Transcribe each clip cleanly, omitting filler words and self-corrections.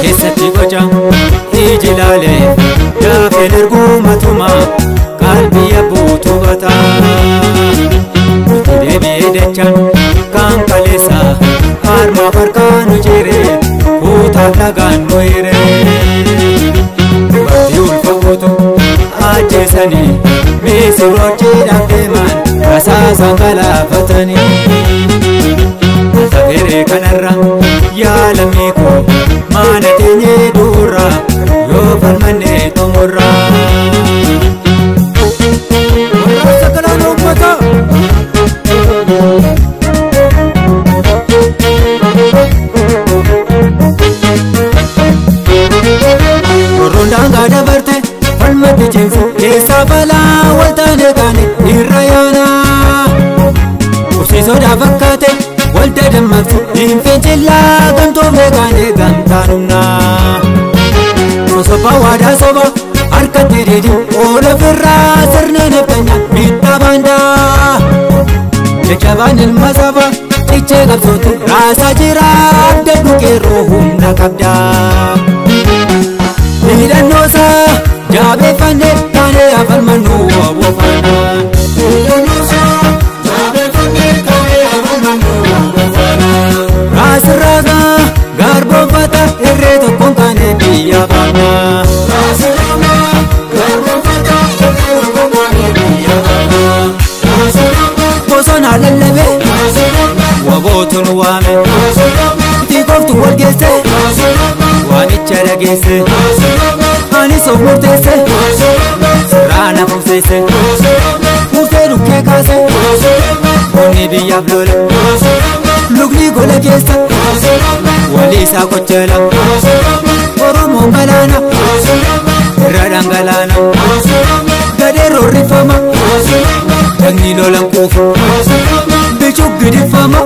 keessatti gocha ijilale gaafen ergumatuma qalbii abbuutu bata deebi'ee dachaan kan kaleessa harma farkaan jire kutaa dhagaan mo'ire dubartii ulfa guutu ajjeesanii miisirochiidhaan deeman rasaasaan galaafatanii Tafere kanarra yaalamii koo maana teenyee duura yoo falmannee xumurra warraasa galaan uummata warroon daangaa dabarte falmatti cimsu keessaa balaa waltaane kaane irra yaana ursiisoodhaa fakkaate walda dammaqsu infincillaa gamtoo meeqaane gamtaanumna sosobbaa waadaa soba harkatti didi oola firraa sirna naftanyaa miidhaa baandaa jajjabaan ilma saba cichee qabsootu raasaa jira abdadhu qeerroo humna qabdaa hidhannoosaa jaabeeffannee taanee afalmannuu waawwafaanaa Rasiraga garbofata irree tokkoon kaane biyya baana Rasiraga garbofata irree tokkoon kaane biyya baana Rasiraga bosona lallabe Rasiraga wabootuun waame Rasiraga tiikooftu walgeesse Rasiraga waamicha dhageesse Rasiraga ani soo murteesse Rasiraga sirraana fufseesse Rasiraga murtee dhukkee kaase Rasiraga onni biyyaaf lola Rasiraga lugni gola keessa walii isaa kocheela Oromoon galaana irra dhangalaana gadeeroo rifama dhagni lolan kuufu bichuu gidifama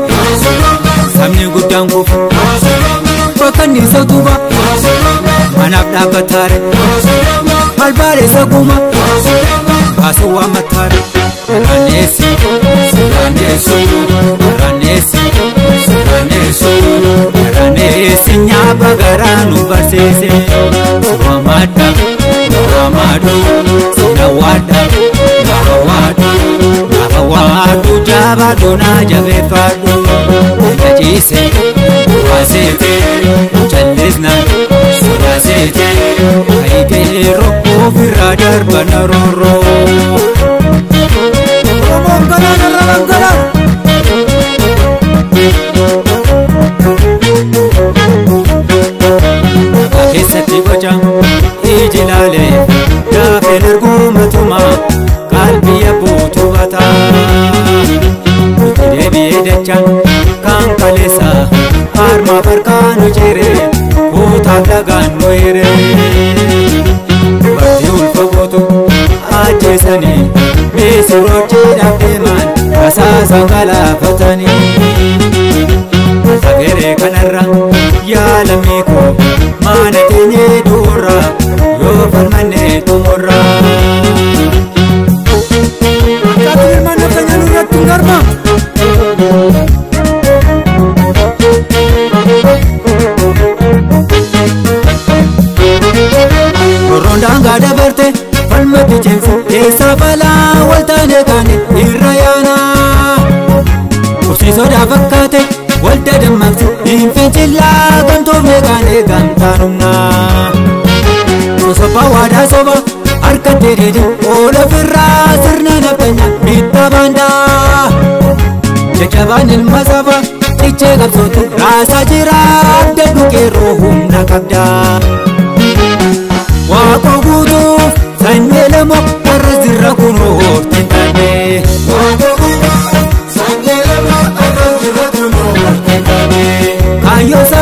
sabni guddaan kuufu bakka inni isa tuba manaaf dhaabbataare albaale isa guuma baasuu waan mattaare Raneesi, Raneesu, Raneesi, Raneesu, Raneesi nyaaba garaa nu barsiise. Suwamada, Suwamadu, Sinawada, Nahawadu, Nahawadu jaabadu na jabeeffadhu. Egachiise, Waasete, Jallisna, Sodaasete, Kayikeeroo ofirraa darbana roorroo. Keessatti gocha ijilale gaafen ergumatuma qalbii abbuutu bata deebi'ee dachaan kan kaleessa harma farkaan jire kutaa dhagaan mo'ire dubartii ulfa guutu ajjeesanii miisirochiidhaan deeman rasaasaan galaafatanii Tafere kanarra yaalamii koo maana teenyee duura yoo falmannee xumurra Akkaatu ilmaan nafsanya nurratti hin garma Warroon daangaa dabarte falmatti cimsu keessaa balaa waltaane kaane irra yaana ursiisoodhaa fakkaate walda dammaqsu infincillaa gamtoo meeqaane gamtaanumna sosobbaa waadaa soba harkatti didi oola firraa sirna naftanyaa miidhaa baandaa jajjabaan ilma saba cichee qabsootu raasaa jira abdadhu qeerroo humna qabdaa Waaqoo guutuuf sanyii lama warra zirra kunoo horteen taane Waaqoo guutuuf sanyii lama warra zirra kunoo horteen taane Kaayyosa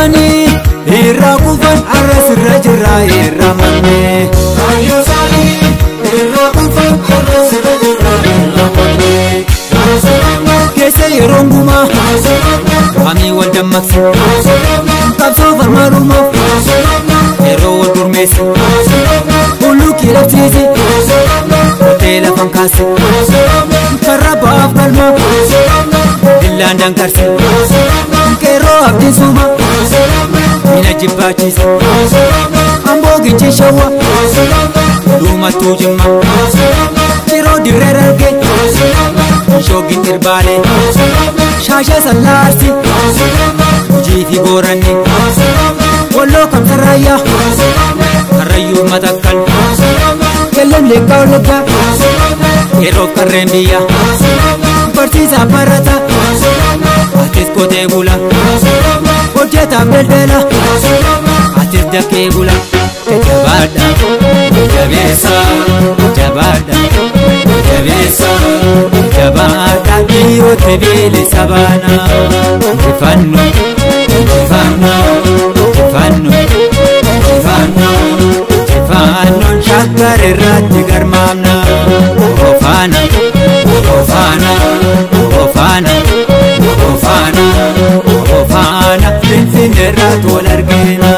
keessa yeroo gumaa qaamii wal dammaqse qabsoo farmaalumaaf yeroo wal gurmeesse hulluuqii dhabsiise qotee lafan kaase karra ba'aaf galmaa dillaan dankarse qeerroo abdiin suuma mina jibbaachise amboo gincii shawwa dhuumattuu jimma yeroo dirree darge shoogin irbaale shaashee sallaarsi hojii fi booranni walloo kamsarraayyaa karrayyuu matakkal kellem leekkaa olleggaa yeroof qarreen biyya barsiisaa barata atis qotee bula hojjetaaf daldala atis dakkee bula jabaadha jabeessa jabaadha jabeessa jabaadha dhiirota bilisa baana injifannoo injifannoo injifannoo injifannoo injifannoo shakkar irratti garmaamna ofaana ofaana ofaana ofaana ofaana finfinnee irratti wal argina.